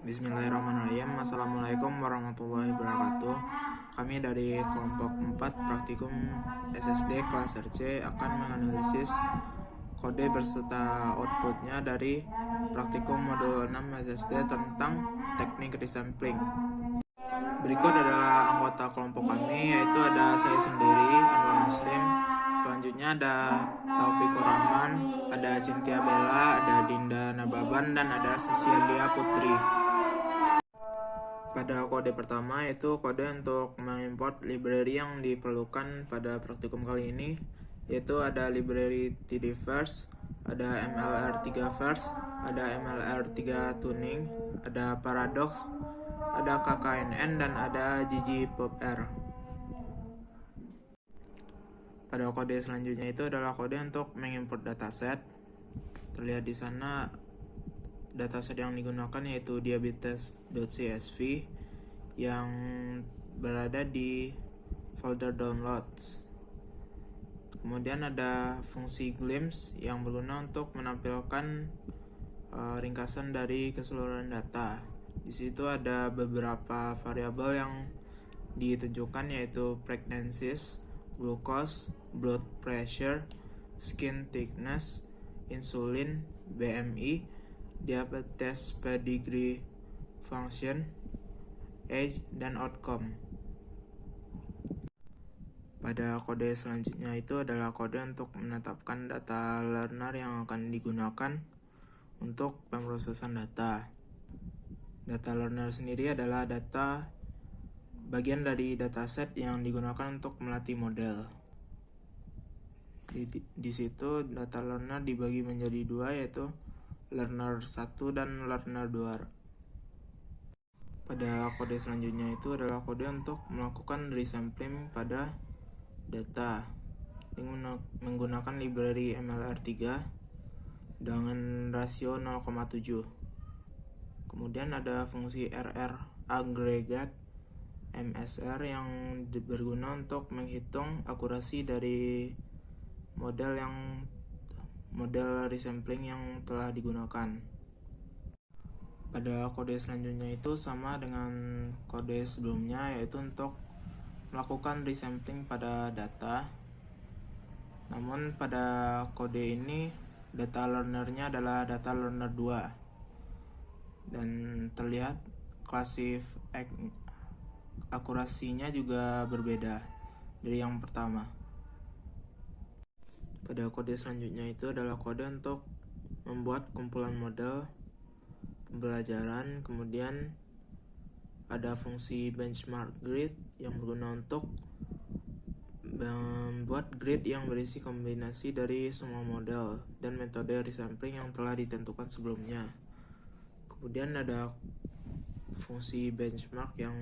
Bismillahirrahmanirrahim. Assalamualaikum warahmatullahi wabarakatuh. Kami dari kelompok 4 praktikum SSD kelas RC akan menganalisis kode berserta outputnya dari praktikum modul 6 SSD tentang teknik resampling. Berikut adalah anggota kelompok kami, yaitu ada saya sendiri, Anwar Muslim. Selanjutnya ada Taufikur Rahman, ada Cynthia Bella, ada Dinda Nababan, dan ada Cecilia Putri. Pada kode pertama, yaitu kode untuk mengimport library yang diperlukan pada praktikum kali ini, yaitu ada library TD-Verse, ada MLR3Verse, ada MLR3 Tuning, ada Paradox, ada KKNN, dan ada ggpopr. Pada kode selanjutnya itu adalah kode untuk mengimport dataset. Terlihat di sana dataset yang digunakan yaitu diabetes.csv yang berada di folder downloads. Kemudian ada fungsi glimpse yang berguna untuk menampilkan ringkasan dari keseluruhan data. Di situ ada beberapa variabel yang ditunjukkan yaitu pregnancies, glucose, blood pressure, skin thickness, insulin, BMI, diabetes pedigree function, age, dan outcome. Pada kode selanjutnya itu adalah kode untuk menetapkan data learner yang akan digunakan untuk pemrosesan data. Data learner sendiri adalah data bagian dari dataset yang digunakan untuk melatih model. Di situ data learner dibagi menjadi dua, yaitu learner 1 dan learner 2. Pada kode selanjutnya itu adalah kode untuk melakukan resampling pada data dengan menggunakan library MLR3 dengan rasio 0,7. Kemudian ada fungsi RR aggregate MSR yang berguna untuk menghitung akurasi dari model resampling yang telah digunakan. Pada kode selanjutnya itu sama dengan kode sebelumnya, yaitu untuk melakukan resampling pada data. Namun pada kode ini data learnernya adalah data learner 2 dan terlihat akurasinya juga berbeda dari yang pertama. Pada kode selanjutnya itu adalah kode untuk membuat kumpulan model pembelajaran. Kemudian ada fungsi benchmark grid yang berguna untuk membuat grid yang berisi kombinasi dari semua model dan metode resampling yang telah ditentukan sebelumnya. Kemudian ada fungsi benchmark yang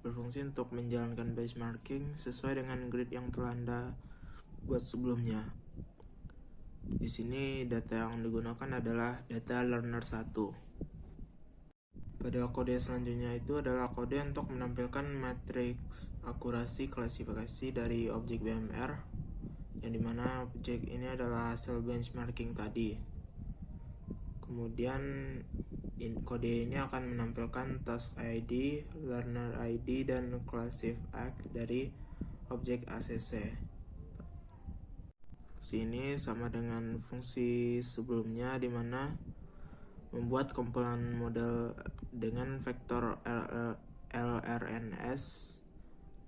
berfungsi untuk menjalankan benchmarking sesuai dengan grid yang telah Anda buat sebelumnya. Di sini data yang digunakan adalah data learner 1. Pada kode selanjutnya itu adalah kode untuk menampilkan matriks akurasi klasifikasi dari objek BMR, yang dimana objek ini adalah hasil benchmarking tadi. Kemudian kode ini akan menampilkan task ID, learner ID, dan classify dari objek ACC. Sini sama dengan fungsi sebelumnya, di mana membuat kumpulan model dengan vektor LRNS.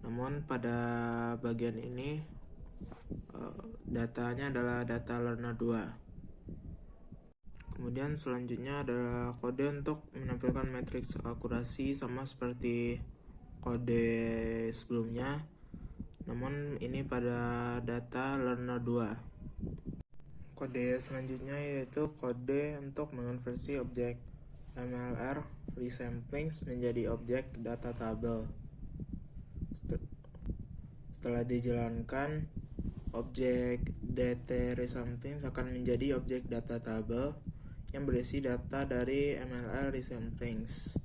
Namun pada bagian ini datanya adalah data learner 2. Kemudian selanjutnya adalah kode untuk menampilkan matriks akurasi sama seperti kode sebelumnya, namun ini pada data learner 2. Kode selanjutnya yaitu kode untuk mengonversi objek MLR resamplings menjadi objek data tabel. Setelah dijalankan, objek DT resamplings akan menjadi objek data tabel yang berisi data dari MLR resamplings.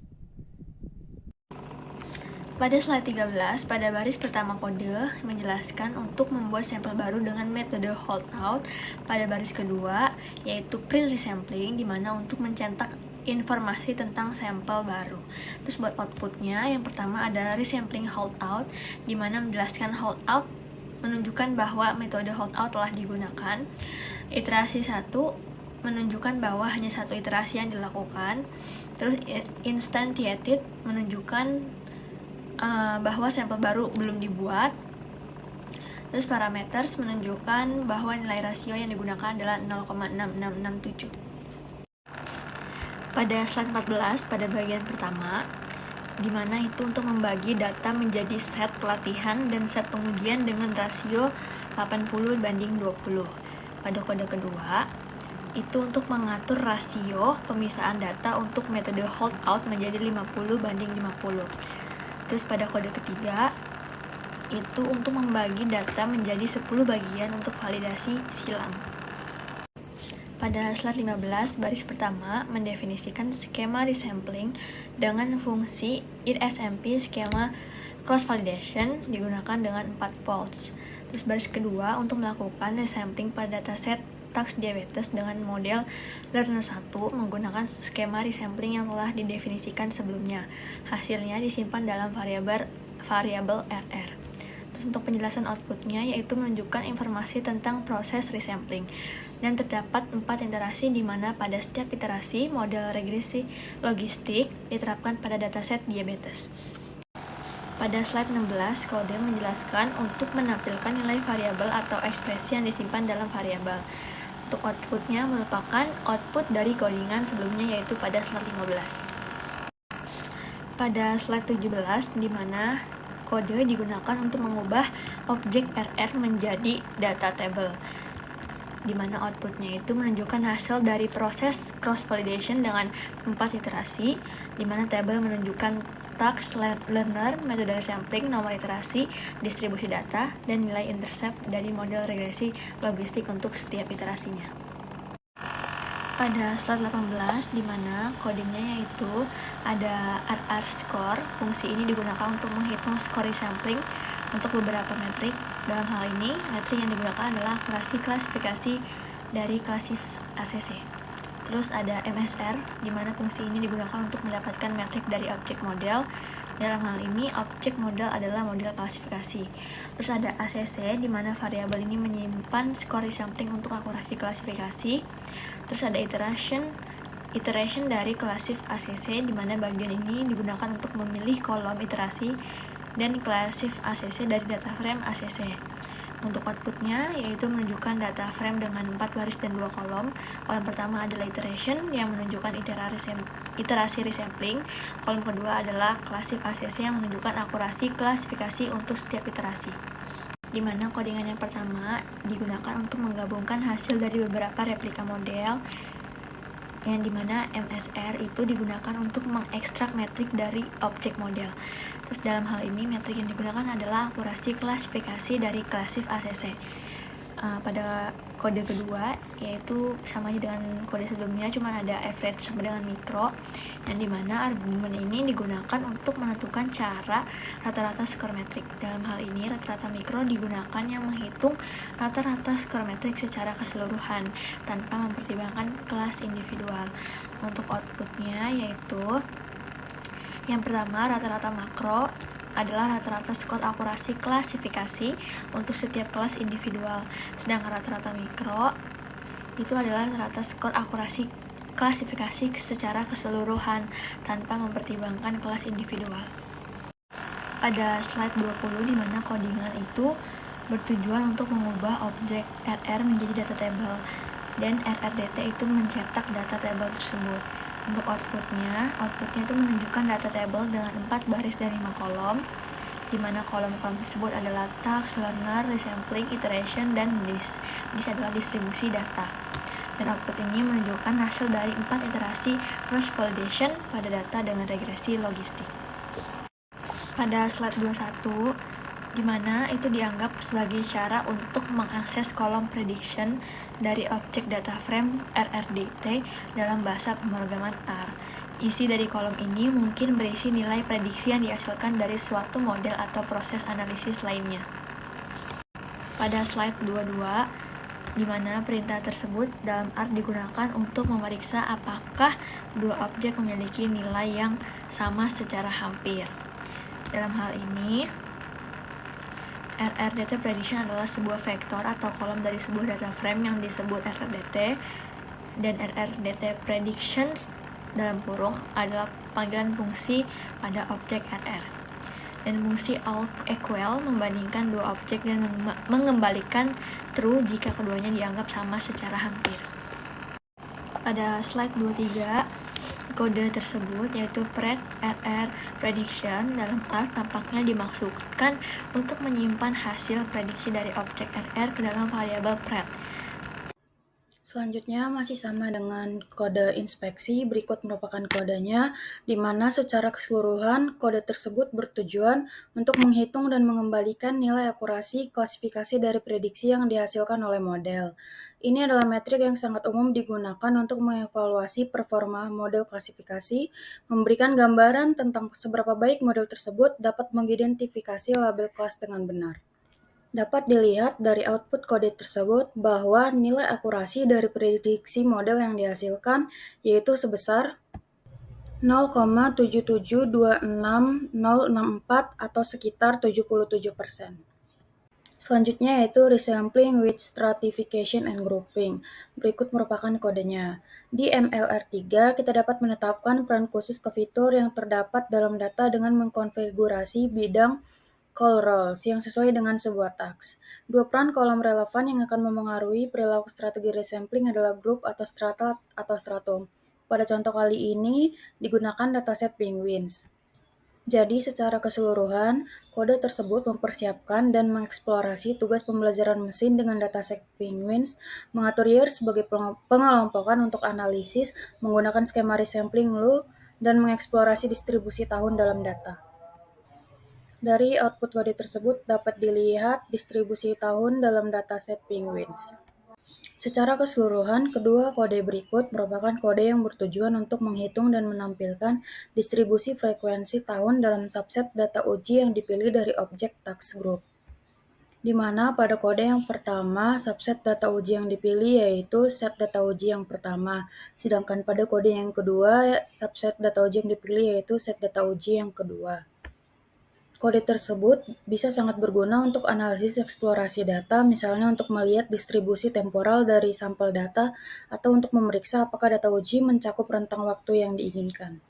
Pada slide 13, pada baris pertama kode menjelaskan untuk membuat sampel baru dengan metode holdout. Pada baris kedua, yaitu print resampling, di mana untuk mencetak informasi tentang sampel baru. Terus buat outputnya, yang pertama ada resampling holdout, di mana menjelaskan holdout menunjukkan bahwa metode holdout telah digunakan. Iterasi 1 menunjukkan bahwa hanya satu iterasi yang dilakukan. Terus instantiated menunjukkan bahwa sampel baru belum dibuat. Terus parameters menunjukkan bahwa nilai rasio yang digunakan adalah 0,6667. Pada slide 14, pada bagian pertama, di mana itu untuk membagi data menjadi set pelatihan dan set pengujian dengan rasio 80:20. Pada kode kedua, itu untuk mengatur rasio pemisahan data untuk metode holdout menjadi 50:50. Terus pada kode ketiga, itu untuk membagi data menjadi 10 bagian untuk validasi silang. Pada slide 15, baris pertama mendefinisikan skema resampling dengan fungsi IRSMP skema cross validation digunakan dengan 4 poles. Terus baris kedua untuk melakukan resampling pada dataset tax diabetes dengan model learner 1 menggunakan skema resampling yang telah didefinisikan sebelumnya. Hasilnya disimpan dalam variabel RR. Terus untuk penjelasan outputnya yaitu menunjukkan informasi tentang proses resampling. Dan terdapat 4 iterasi di mana pada setiap iterasi model regresi logistik diterapkan pada dataset diabetes. Pada slide 16, kode menjelaskan untuk menampilkan nilai variabel atau ekspresi yang disimpan dalam variabel. Untuk outputnya merupakan output dari codingan sebelumnya yaitu pada slide 15. Pada slide 17, di mana kode digunakan untuk mengubah objek RR menjadi data table, di mana outputnya itu menunjukkan hasil dari proses cross validation dengan 4 iterasi, di mana table menunjukkan tax learner, metode resampling, nomor iterasi, distribusi data, dan nilai intercept dari model regresi logistik untuk setiap iterasinya. Pada slide 18, di mana codingnya yaitu ada RR score. Fungsi ini digunakan untuk menghitung skor resampling untuk beberapa metrik. Dalam hal ini, metrik yang digunakan adalah akurasi klasifikasi dari klasif ACC. Terus ada MSR, di mana fungsi ini digunakan untuk mendapatkan metrik dari objek model. Dalam hal ini, objek model adalah model klasifikasi. Terus ada ACC, di mana variabel ini menyimpan skor resampling untuk akurasi klasifikasi. Terus ada iteration dari klasif ACC, di mana bagian ini digunakan untuk memilih kolom iterasi dan klasif ACC dari data frame ACC. Untuk outputnya yaitu menunjukkan data frame dengan 4 baris dan 2 kolom. Kolom pertama adalah iteration yang menunjukkan iterasi resampling. Kolom kedua adalah klasif ACC yang menunjukkan akurasi klasifikasi untuk setiap iterasi. Di mana codingan yang pertama digunakan untuk menggabungkan hasil dari beberapa replika model, yang dimana MSR itu digunakan untuk mengekstrak metrik dari objek model. Terus dalam hal ini metrik yang digunakan adalah akurasi klasifikasi dari klasif ACC. Pada kode kedua yaitu sama aja dengan kode sebelumnya, cuma ada average sama dengan mikro, yang dimana argumen ini digunakan untuk menentukan cara rata-rata skor metrik. Dalam hal ini rata-rata mikro digunakan yang menghitung rata-rata skor metrik secara keseluruhan tanpa mempertimbangkan kelas individual. Untuk outputnya yaitu yang pertama, rata-rata makro adalah rata-rata skor akurasi klasifikasi untuk setiap kelas individual, sedangkan rata-rata mikro itu adalah rata-rata skor akurasi klasifikasi secara keseluruhan tanpa mempertimbangkan kelas individual. Pada slide 20, di mana codingan itu bertujuan untuk mengubah objek RR menjadi data table, dan RRDT itu mencetak data table tersebut. Untuk outputnya itu menunjukkan data table dengan 4 baris dan 5 kolom, di mana kolom-kolom tersebut adalah task, learner, resampling, iteration, dan list. List adalah distribusi data. Dan output ini menunjukkan hasil dari 4 iterasi cross validation pada data dengan regresi logistik. Pada slide 21, di mana itu dianggap sebagai cara untuk mengakses kolom prediction dari objek data frame RRDT dalam bahasa pemrograman R. Isi dari kolom ini mungkin berisi nilai prediksi yang dihasilkan dari suatu model atau proses analisis lainnya. Pada slide 22, di mana perintah tersebut dalam R digunakan untuk memeriksa apakah dua objek memiliki nilai yang sama secara hampir. Dalam hal ini, RR Data Prediction adalah sebuah vektor atau kolom dari sebuah data frame yang disebut RRDT, dan RRDT Predictions dalam kurung adalah panggilan fungsi pada objek RR. Dan fungsi all equal membandingkan dua objek dan mengembalikan true jika keduanya dianggap sama secara hampir. Pada slide 23, kode tersebut yaitu pred RR prediction dalam R tampaknya dimaksudkan untuk menyimpan hasil prediksi dari objek RR ke dalam variabel pred. Selanjutnya masih sama dengan kode inspeksi, berikut merupakan kodenya, di mana secara keseluruhan kode tersebut bertujuan untuk menghitung dan mengembalikan nilai akurasi klasifikasi dari prediksi yang dihasilkan oleh model. Ini adalah metrik yang sangat umum digunakan untuk mengevaluasi performa model klasifikasi, memberikan gambaran tentang seberapa baik model tersebut dapat mengidentifikasi label kelas dengan benar. Dapat dilihat dari output kode tersebut bahwa nilai akurasi dari prediksi model yang dihasilkan yaitu sebesar 0,7726064 atau sekitar 77%. Selanjutnya yaitu resampling with stratification and grouping. Berikut merupakan kodenya. Di MLR3, kita dapat menetapkan peran khusus ke fitur yang terdapat dalam data dengan mengkonfigurasi bidang call roles yang sesuai dengan sebuah task. Dua peran kolom relevan yang akan memengaruhi perilaku strategi resampling adalah group atau strata atau stratum. Pada contoh kali ini digunakan dataset penguins. Jadi secara keseluruhan, kode tersebut mempersiapkan dan mengeksplorasi tugas pembelajaran mesin dengan dataset penguins, mengatur year sebagai pengelompokan untuk analisis menggunakan skema resampling loop, dan mengeksplorasi distribusi tahun dalam data. Dari output kode tersebut dapat dilihat distribusi tahun dalam dataset penguins. Secara keseluruhan, kedua kode berikut merupakan kode yang bertujuan untuk menghitung dan menampilkan distribusi frekuensi tahun dalam subset data uji yang dipilih dari objek task group. Di mana pada kode yang pertama, subset data uji yang dipilih yaitu set data uji yang pertama, sedangkan pada kode yang kedua, subset data uji yang dipilih yaitu set data uji yang kedua. Kode tersebut bisa sangat berguna untuk analisis eksplorasi data, misalnya untuk melihat distribusi temporal dari sampel data atau untuk memeriksa apakah data uji mencakup rentang waktu yang diinginkan.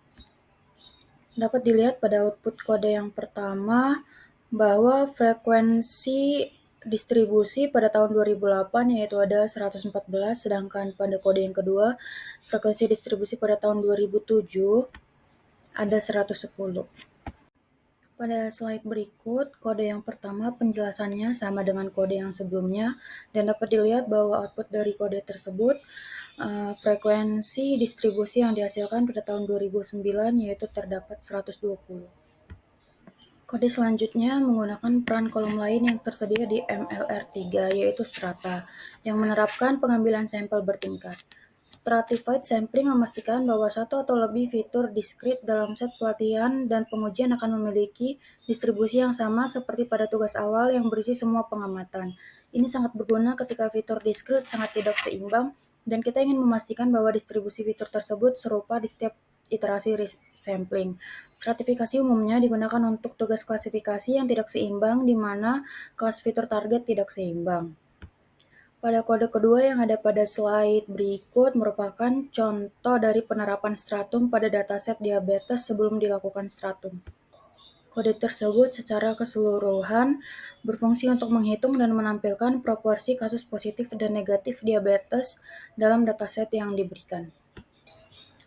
Dapat dilihat pada output kode yang pertama bahwa frekuensi distribusi pada tahun 2008 yaitu ada 114, sedangkan pada kode yang kedua frekuensi distribusi pada tahun 2007 ada 110. Pada slide berikut, kode yang pertama penjelasannya sama dengan kode yang sebelumnya, dan dapat dilihat bahwa output dari kode tersebut frekuensi distribusi yang dihasilkan pada tahun 2009 yaitu terdapat 120. Kode selanjutnya menggunakan peran kolom lain yang tersedia di MLR3 yaitu strata, yang menerapkan pengambilan sampel bertingkat. Stratified sampling memastikan bahwa satu atau lebih fitur diskrit dalam set pelatihan dan pengujian akan memiliki distribusi yang sama seperti pada tugas awal yang berisi semua pengamatan. Ini sangat berguna ketika fitur diskrit sangat tidak seimbang dan kita ingin memastikan bahwa distribusi fitur tersebut serupa di setiap iterasi sampling. Stratifikasi umumnya digunakan untuk tugas klasifikasi yang tidak seimbang di mana kelas fitur target tidak seimbang. Pada kode kedua yang ada pada slide berikut merupakan contoh dari penerapan stratum pada dataset diabetes sebelum dilakukan stratum. Kode tersebut secara keseluruhan berfungsi untuk menghitung dan menampilkan proporsi kasus positif dan negatif diabetes dalam dataset yang diberikan.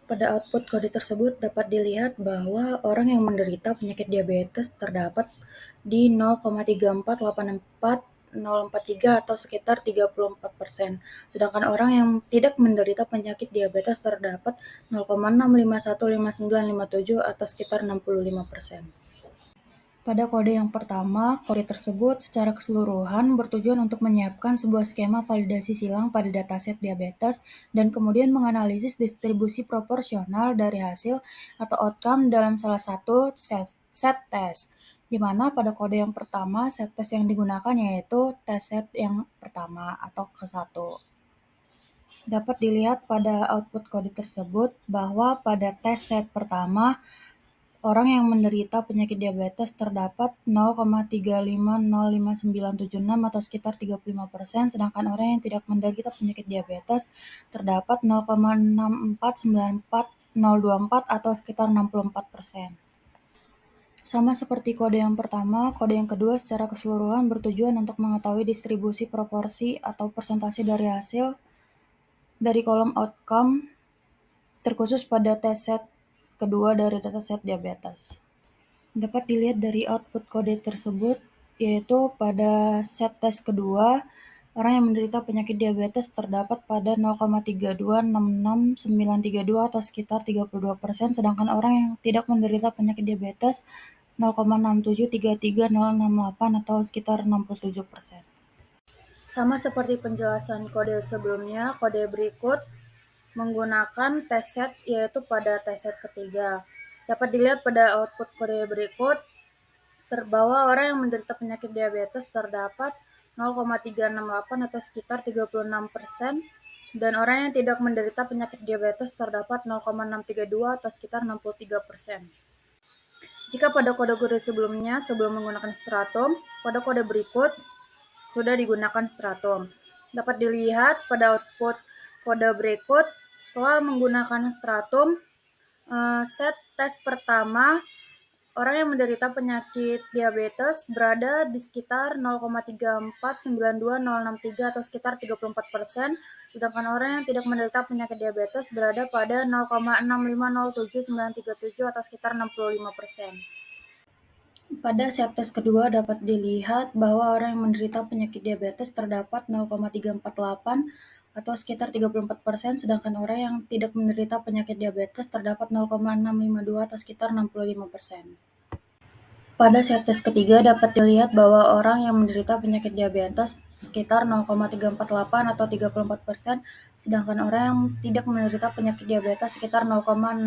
Pada output kode tersebut dapat dilihat bahwa orang yang menderita penyakit diabetes terdapat di 0,3484043 atau sekitar 34%, sedangkan orang yang tidak menderita penyakit diabetes terdapat 0,6515957 atau sekitar 65%. Pada kode yang pertama, kode tersebut secara keseluruhan bertujuan untuk menyiapkan sebuah skema validasi silang pada dataset diabetes dan kemudian menganalisis distribusi proporsional dari hasil atau outcome dalam salah satu set test. di mana pada kode yang pertama set test yang digunakan yaitu test set yang pertama atau ke-1. Dapat dilihat pada output kode tersebut bahwa pada tes set pertama, orang yang menderita penyakit diabetes terdapat 0,35055976 atau sekitar 35%, sedangkan orang yang tidak menderita penyakit diabetes terdapat 0,6494024 atau sekitar 64%. Sama seperti kode yang pertama, kode yang kedua secara keseluruhan bertujuan untuk mengetahui distribusi proporsi atau persentase dari hasil dari kolom outcome terkhusus pada tes set kedua dari dataset diabetes. Dapat dilihat dari output kode tersebut, yaitu pada set tes kedua, orang yang menderita penyakit diabetes terdapat pada 0,3266932 atau sekitar 32%, sedangkan orang yang tidak menderita penyakit diabetes 0,6733068 atau sekitar 67%. Sama seperti penjelasan kode sebelumnya, kode berikut menggunakan test set yaitu pada test set ketiga. Dapat dilihat pada output kode berikut, bahwa orang yang menderita penyakit diabetes terdapat 0,368 atau sekitar 36%, dan orang yang tidak menderita penyakit diabetes terdapat 0,632 atau sekitar 63%. Jika pada kode-kode sebelumnya, sebelum menggunakan stratum, pada kode berikut sudah digunakan stratum. Dapat dilihat pada output kode berikut, setelah menggunakan stratum, set tes pertama, orang yang menderita penyakit diabetes berada di sekitar 0,3492063 atau sekitar 34%, sedangkan orang yang tidak menderita penyakit diabetes berada pada 0,6507937 atau sekitar 65%. Pada set tes kedua dapat dilihat bahwa orang yang menderita penyakit diabetes terdapat 0,348 atau sekitar 34%, sedangkan orang yang tidak menderita penyakit diabetes terdapat 0,652 atau sekitar 65%. Pada set tes ketiga dapat dilihat bahwa orang yang menderita penyakit diabetes sekitar 0,348 atau 34%, sedangkan orang yang tidak menderita penyakit diabetes sekitar 0,652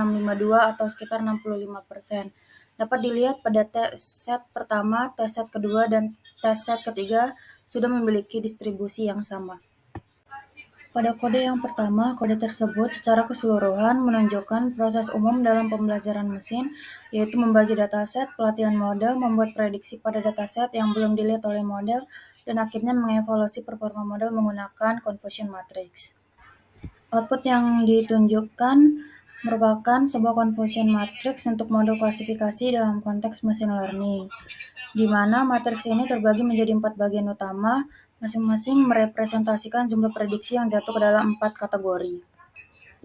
atau sekitar 65%. Dapat dilihat pada tes set pertama, tes set kedua, dan tes set ketiga sudah memiliki distribusi yang sama. Pada kode yang pertama, kode tersebut secara keseluruhan menunjukkan proses umum dalam pembelajaran mesin, yaitu membagi dataset, pelatihan model, membuat prediksi pada dataset yang belum dilihat oleh model, dan akhirnya mengevaluasi performa model menggunakan confusion matrix. Output yang ditunjukkan merupakan sebuah confusion matrix untuk model klasifikasi dalam konteks machine learning, di mana matriks ini terbagi menjadi 4 bagian utama, masing-masing merepresentasikan jumlah prediksi yang jatuh ke dalam 4 kategori.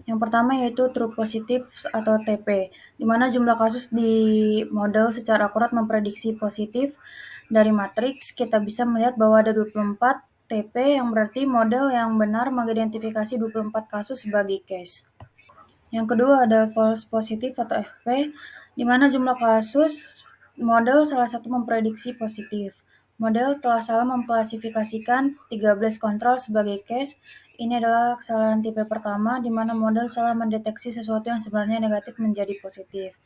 Yang pertama yaitu true positive atau TP, di mana jumlah kasus di model secara akurat memprediksi positif. Dari matriks, kita bisa melihat bahwa ada 24 TP, yang berarti model yang benar mengidentifikasi 24 kasus sebagai case. Yang kedua ada false positive atau FP, di mana jumlah kasus model salah satu memprediksi positif. Model telah salah mengklasifikasikan 13 kontrol sebagai case. Ini adalah kesalahan tipe pertama, di mana model salah mendeteksi sesuatu yang sebenarnya negatif menjadi positif.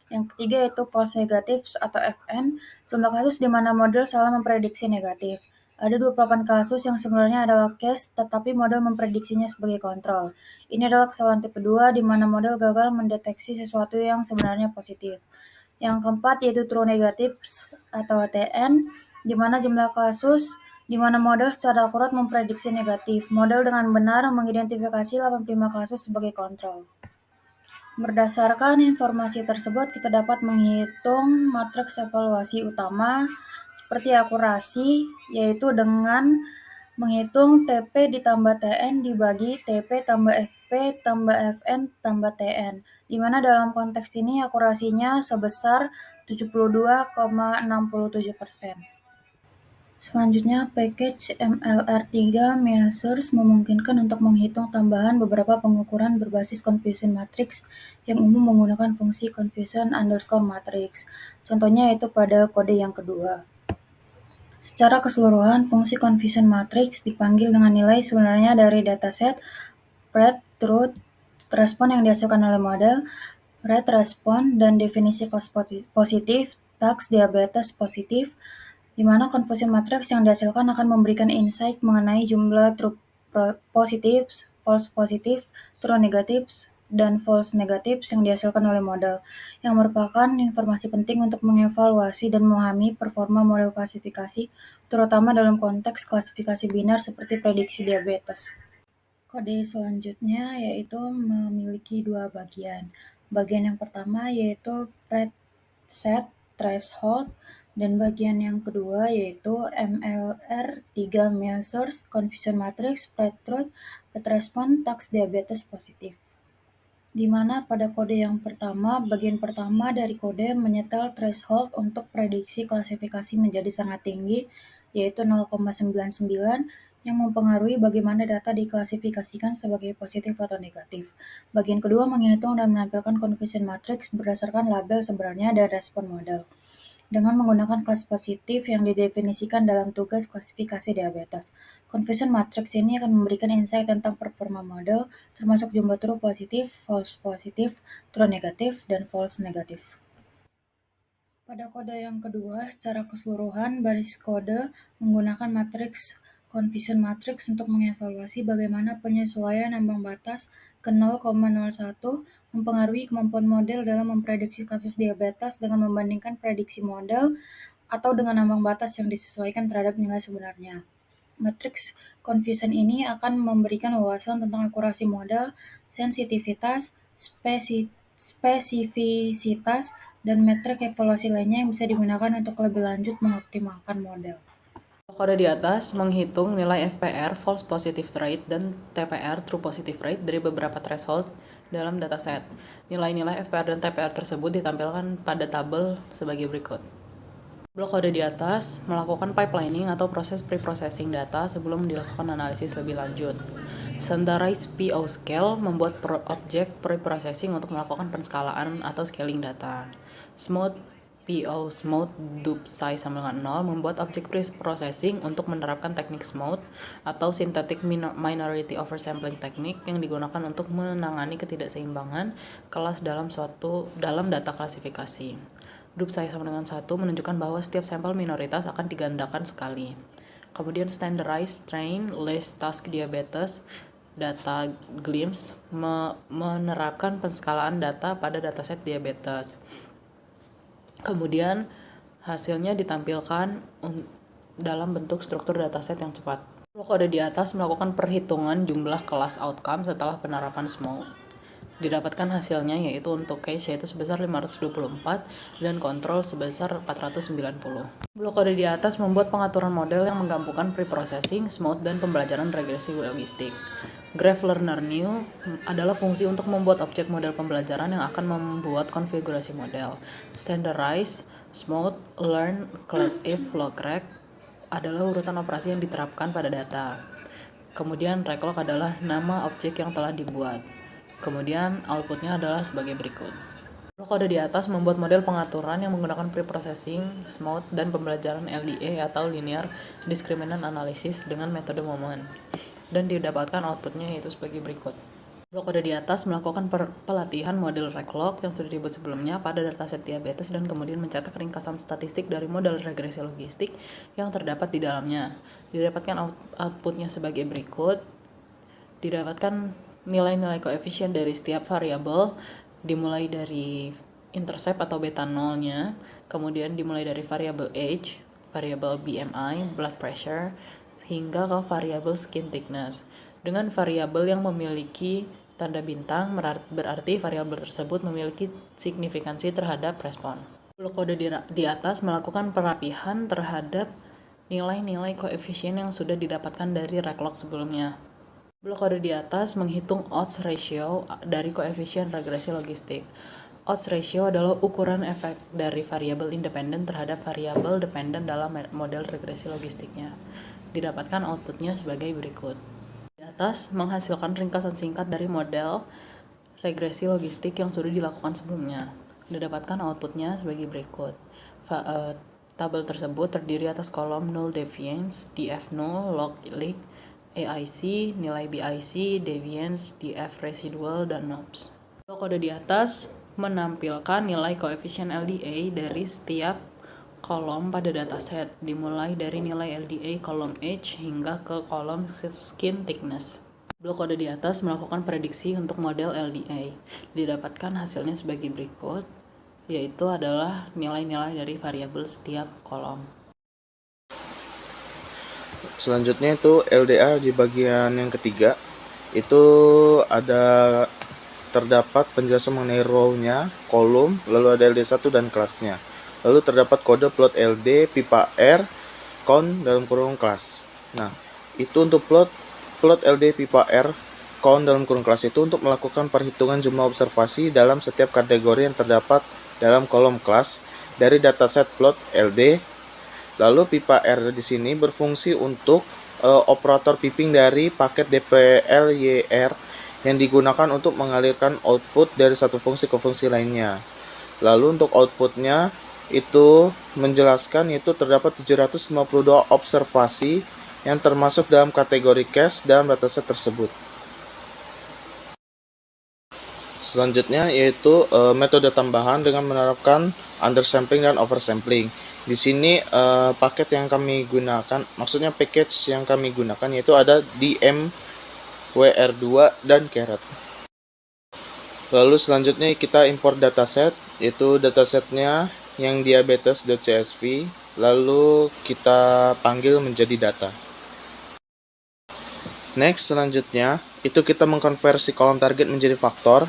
Yang ketiga yaitu false negative atau FN, jumlah kasus di mana model salah memprediksi negatif. Ada 28 kasus yang sebenarnya adalah case, tetapi model memprediksinya sebagai kontrol. Ini adalah kesalahan tipe 2, di mana model gagal mendeteksi sesuatu yang sebenarnya positif. Yang keempat yaitu true negative atau TN, di mana jumlah kasus di mana model secara akurat memprediksi negatif. Model dengan benar mengidentifikasi 85 kasus sebagai kontrol. Berdasarkan informasi tersebut, kita dapat menghitung matriks evaluasi utama seperti akurasi, yaitu dengan menghitung TP ditambah TN dibagi TP tambah FP tambah FN tambah TN, di mana dalam konteks ini akurasinya sebesar 72,67%. Selanjutnya, package MLR3 Measures memungkinkan untuk menghitung tambahan beberapa pengukuran berbasis confusion matrix yang umum menggunakan fungsi confusion_matrix. Contohnya yaitu pada kode yang kedua. Secara keseluruhan, fungsi confusion matrix dipanggil dengan nilai sebenarnya dari dataset, rate, truth, respon yang dihasilkan oleh model, rate respon, dan definisi false positif, tax diabetes positif, di mana confusion matrix yang dihasilkan akan memberikan insight mengenai jumlah true positif, false positif, true negatif, dan false negatif yang dihasilkan oleh model, yang merupakan informasi penting untuk mengevaluasi dan memahami performa model klasifikasi, terutama dalam konteks klasifikasi binar seperti prediksi diabetes. Kode selanjutnya yaitu memiliki dua bagian. Bagian yang pertama yaitu preset threshold, dan bagian yang kedua yaitu MLR3 Measures Confusion Matrix Pretruth Response Tax Diabetes Positif. Di mana pada kode yang pertama, bagian pertama dari kode menyetel threshold untuk prediksi klasifikasi menjadi sangat tinggi, yaitu 0,99, yang mempengaruhi bagaimana data diklasifikasikan sebagai positif atau negatif. Bagian kedua menghitung dan menampilkan confusion matrix berdasarkan label sebenarnya dan respon model, dengan menggunakan kelas positif yang didefinisikan dalam tugas klasifikasi diabetes. Confusion matrix ini akan memberikan insight tentang performa model, termasuk jumlah true positif, false positif, true negatif, dan false negatif. Pada kode yang kedua, secara keseluruhan, baris kode menggunakan matriks confusion matrix untuk mengevaluasi bagaimana penyesuaian ambang batas ke 0,01 mempengaruhi kemampuan model dalam memprediksi kasus diabetes dengan membandingkan prediksi model atau dengan ambang batas yang disesuaikan terhadap nilai sebenarnya. Matriks confusion ini akan memberikan wawasan tentang akurasi model, sensitivitas, spesifisitas, dan metrik evaluasi lainnya yang bisa digunakan untuk lebih lanjut mengoptimalkan model. Kode di atas menghitung nilai FPR false positive rate dan TPR true positive rate dari beberapa threshold dalam dataset. Nilai-nilai FPR dan TPR tersebut ditampilkan pada tabel sebagai berikut. Blok kode di atas melakukan pipelining atau proses pre-processing data sebelum dilakukan analisis lebih lanjut. Standardized PO scale membuat objek pre-processing untuk melakukan penskalaan atau scaling data. Smooth PO Smooth Dupe Size sama dengan 0 membuat objek pre-processing untuk menerapkan teknik smooth atau synthetic minority oversampling technique yang digunakan untuk menangani ketidakseimbangan kelas dalam data klasifikasi. Dupe Size sama dengan 1 menunjukkan bahwa setiap sampel minoritas akan digandakan sekali. Kemudian Standardized Train List Task Diabetes Data Glimpse menerapkan penskalaan data pada dataset diabetes. Kemudian hasilnya ditampilkan dalam bentuk struktur dataset yang cepat. Blok kode di atas melakukan perhitungan jumlah kelas outcome setelah penerapan smooth. Didapatkan hasilnya yaitu untuk case yaitu sebesar 524 dan kontrol sebesar 490. Blok kode di atas membuat pengaturan model yang menggabungkan pre-processing, smooth, dan pembelajaran regresi logistik. Graph Learner New adalah fungsi untuk membuat objek model pembelajaran yang akan membuat konfigurasi model. Standardized, Smooth, Learn, Class If, Logreg adalah urutan operasi yang diterapkan pada data. Kemudian Reclog adalah nama objek yang telah dibuat. Kemudian outputnya adalah sebagai berikut. Blok kode di atas membuat model pengaturan yang menggunakan pre-processing, smooth, dan pembelajaran LDA atau Linear Discriminant Analysis dengan metode moment. Dan didapatkan outputnya yaitu sebagai berikut. Blok kode di atas melakukan pelatihan model Reclog yang sudah dibuat sebelumnya pada dataset diabetes dan kemudian mencetak ringkasan statistik dari model regresi logistik yang terdapat di dalamnya. Didapatkan outputnya sebagai berikut. Didapatkan nilai-nilai koefisien dari setiap variabel dimulai dari intercept atau beta nolnya, kemudian dimulai dari variabel age, variabel BMI, blood pressure, hingga ke variabel skin thickness. Dengan variabel yang memiliki tanda bintang berarti variabel tersebut memiliki signifikansi terhadap respon. Blok kode di atas melakukan perapihan terhadap nilai-nilai koefisien yang sudah didapatkan dari Reclog sebelumnya. Blok kode di atas menghitung odds ratio dari koefisien regresi logistik. Odds ratio adalah ukuran efek dari variabel independen terhadap variabel dependen dalam model regresi logistiknya. Didapatkan outputnya sebagai berikut. Di atas menghasilkan ringkasan singkat dari model regresi logistik yang sudah dilakukan sebelumnya. Didapatkan outputnya sebagai berikut. Tabel tersebut terdiri atas kolom null deviance, df0, log leak, AIC, nilai BIC, deviance, df residual, dan knobs. Blok kode di atas menampilkan nilai koefisien LDA dari setiap kolom pada dataset, dimulai dari nilai LDA kolom H hingga ke kolom skin thickness. Blok kode di atas melakukan prediksi untuk model LDA. Didapatkan hasilnya sebagai berikut, yaitu adalah nilai-nilai dari variabel setiap kolom. Selanjutnya itu LDA di bagian yang ketiga, itu ada terdapat penjelasan mengenai row-nya, kolom, lalu ada LD1 dan kelasnya. Lalu terdapat kode plot LD, pipa R, count dalam kurung kelas. Nah, itu untuk plot LD, pipa R, count dalam kurung kelas itu untuk melakukan perhitungan jumlah observasi dalam setiap kategori yang terdapat dalam kolom kelas dari dataset plot LD. Lalu pipa R di sini berfungsi untuk operator piping dari paket dplyr yang digunakan untuk mengalirkan output dari satu fungsi ke fungsi lainnya. Lalu untuk outputnya itu menjelaskan itu terdapat 752 observasi yang termasuk dalam kategori cache dalam dataset tersebut. Selanjutnya yaitu metode tambahan dengan menerapkan undersampling dan oversampling. Di sini paket yang kami gunakan, maksudnya package yang kami gunakan yaitu ada DM WR2 dan Caret. Lalu selanjutnya kita import dataset, yaitu datasetnya yang diabetes.csv, lalu kita panggil menjadi data. Next, selanjutnya itu kita mengkonversi kolom target menjadi faktor.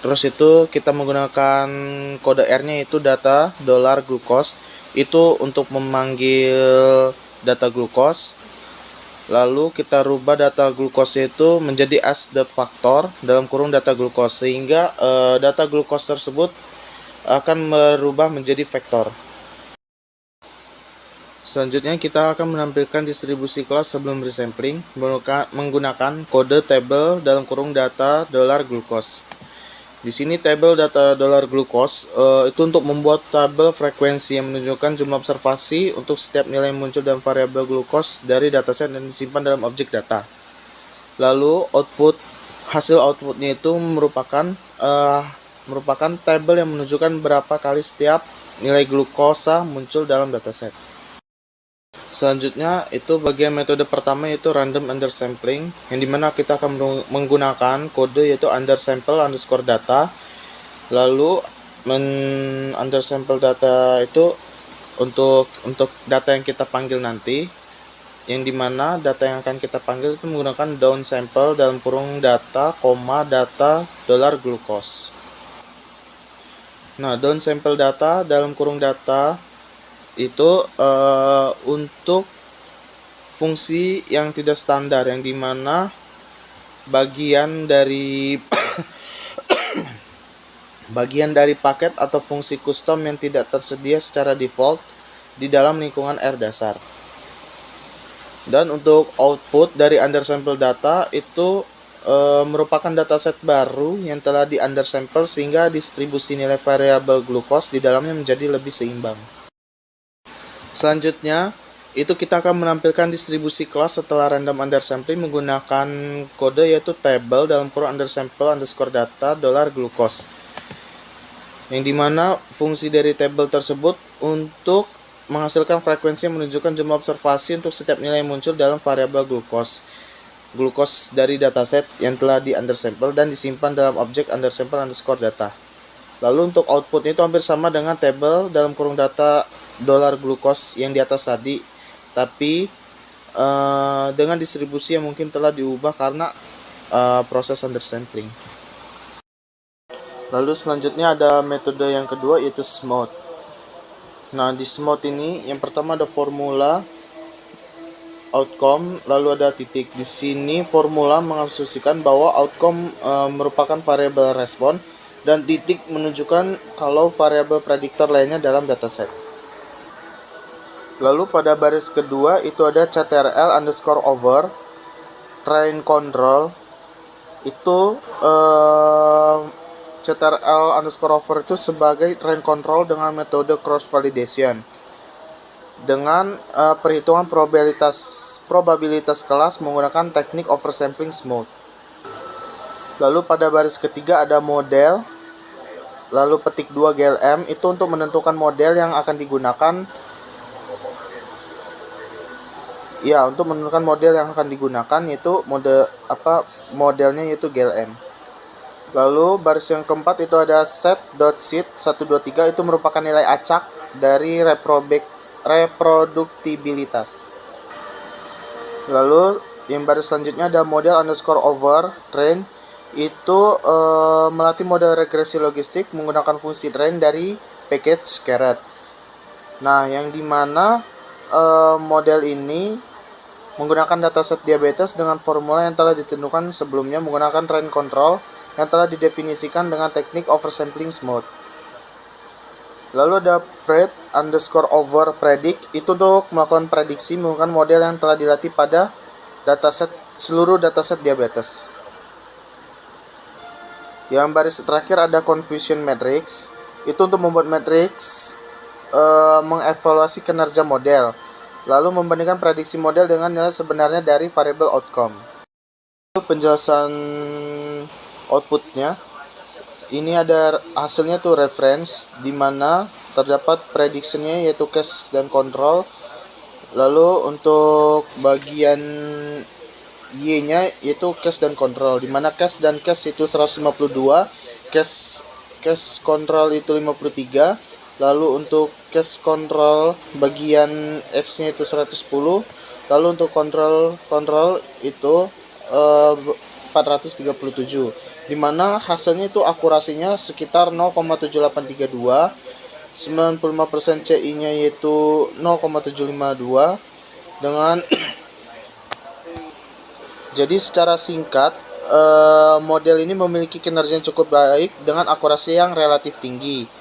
Terus itu kita menggunakan kode R-nya itu data $glucose, itu untuk memanggil data glukos. Lalu kita rubah data glukos itu menjadi as.factor dalam kurung data glukos, sehingga data glukos tersebut akan berubah menjadi vektor. Selanjutnya kita akan menampilkan distribusi kelas sebelum resampling menggunakan kode table dalam kurung data $glucose. Di sini tabel data $glucose itu untuk membuat tabel frekuensi yang menunjukkan jumlah observasi untuk setiap nilai yang muncul dalam variabel glukos dari dataset dan disimpan dalam objek data. Lalu hasil outputnya itu merupakan tabel yang menunjukkan berapa kali setiap nilai glukosa muncul dalam dataset. Selanjutnya itu bagian metode pertama yaitu random undersampling, yang dimana kita akan menggunakan kode yaitu undersample_data. Lalu undersample data itu untuk data yang kita panggil nanti, yang dimana data yang akan kita panggil itu menggunakan downsample dalam kurung data, data $glucose. Nah, downsample data dalam kurung data itu untuk fungsi yang tidak standar, yang dimana bagian dari paket atau fungsi custom yang tidak tersedia secara default di dalam lingkungan R dasar. Dan untuk output dari undersample data itu merupakan dataset baru yang telah di undersample, sehingga distribusi nilai variabel glukos di dalamnya menjadi lebih seimbang. Selanjutnya, itu kita akan menampilkan distribusi kelas setelah random undersampling menggunakan kode yaitu table dalam kurung undersample_data $glucose. Yang dimana fungsi dari table tersebut untuk menghasilkan frekuensi yang menunjukkan jumlah observasi untuk setiap nilai yang muncul dalam variabel glukos dari dataset yang telah di undersample dan disimpan dalam objek undersample_data. Lalu untuk outputnya itu hampir sama dengan table dalam kurung data $glucose yang di atas tadi, tapi dengan distribusi yang mungkin telah diubah karena proses undersampling. Lalu selanjutnya ada metode yang kedua yaitu smooth. Nah, di smooth ini yang pertama ada formula outcome, lalu ada titik. Di sini formula mengasumsikan bahwa outcome merupakan variabel respon dan titik menunjukkan kalau variabel prediktor lainnya dalam dataset. Lalu pada baris kedua itu ada ctrl_over train control. Itu ctrl_over itu sebagai train control dengan metode cross validation dengan perhitungan probabilitas kelas menggunakan teknik oversampling smooth. Lalu pada baris ketiga ada model lalu petik 2 GLM itu untuk menentukan model yang akan digunakan. Ya, untuk menentukan model yang akan digunakan yaitu modelnya yaitu GLM. Lalu baris yang keempat itu ada set.sheet 123, itu merupakan nilai acak dari reproduktibilitas. Lalu yang baris selanjutnya ada model underscore over train, itu melatih model regresi logistik menggunakan fungsi train dari package caret. Nah, yang dimana model ini menggunakan dataset diabetes dengan formula yang telah ditentukan sebelumnya menggunakan train control yang telah didefinisikan dengan teknik oversampling smooth. Lalu ada pred underscore over predict, itu untuk melakukan prediksi menggunakan model yang telah dilatih pada seluruh dataset diabetes. Yang baris terakhir ada confusion matrix, itu untuk membuat matrix mengevaluasi kinerja model, lalu membandingkan prediksi model dengan nilai sebenarnya dari variable outcome. Penjelasan outputnya, ini ada hasilnya tuh reference, di mana terdapat prediksinya yaitu cache dan control. Lalu untuk bagian Y-nya yaitu cache dan control, di mana cache dan cache itu 152, cache control itu 53. Lalu untuk cache control bagian X-nya itu 110. Lalu untuk control itu 437, di mana hasilnya itu akurasinya sekitar 0,7832, 95% CI-nya yaitu 0,752 dengan jadi secara singkat, model ini memiliki kinerja yang cukup baik dengan akurasi yang relatif tinggi.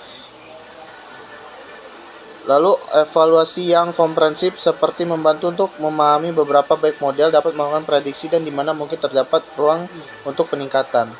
Lalu evaluasi yang komprehensif seperti membantu untuk memahami beberapa baik model dapat melakukan prediksi dan di mana mungkin terdapat ruang untuk peningkatan.